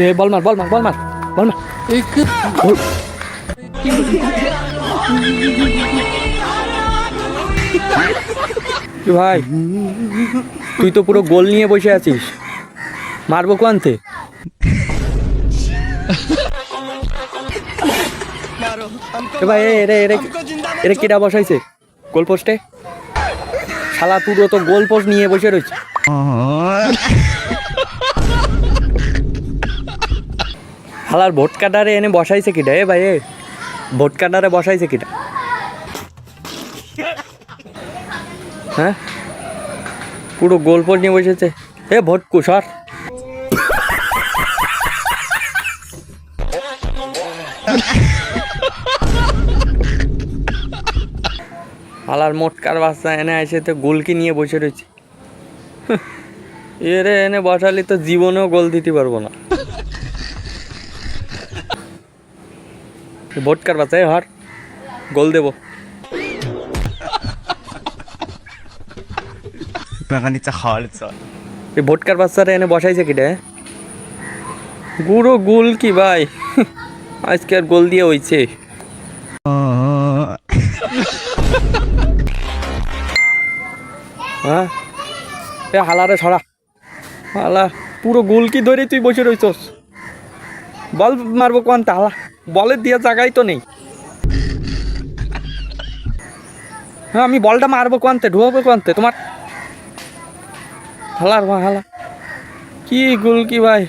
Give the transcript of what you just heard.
এ বল মার বল মার বল মার বল মার এই বল। কি ভাই তুই তো পুরো গোল নিয়ে বসে আছিস, মারবো কোয়ান্তে? ভাই এরে এরে এরে কিরা বসাইছে গোল পোস্টে? শালা পুরো তো গোল পোস্ট নিয়ে বসে রয়েছে। হালার ভোট কাটারে এনে বসাইছে কিটা? এ ভাই এ ভোট কাটারে বসাইছে কিটা? হ্যাঁ পুরো গোল পোস্ট নিয়ে বসেছে। এ ভোট কুসর হালার মোটকার বাচ্চা এনে এসে তো গোলকি নিয়ে বসে রয়েছে। এরে এনে বসালি তো জীবনেও গোল দিতে পারবো না। ভোটকার বাচ্চা হার গোল দেবো। এই ভোটকার বাচ্চারা এনে বসাইছে কিটা? গুঁড়ো গোল কি ভাই, আজকে আর গোল দিয়ে হইছে। হ্যাঁ এ হালারে সরা, হালা পুরো গোল কি ধরে তুই বসে রইছস? বল মারবো কোনটা? হালা বলের দিয়ে জায়গাই তো নেই। হ্যাঁ আমি বলটা মারবো কোনতে, ঢুকাবো কোনতে তোমার? হালার মা হালা কি গোল কি ভাই।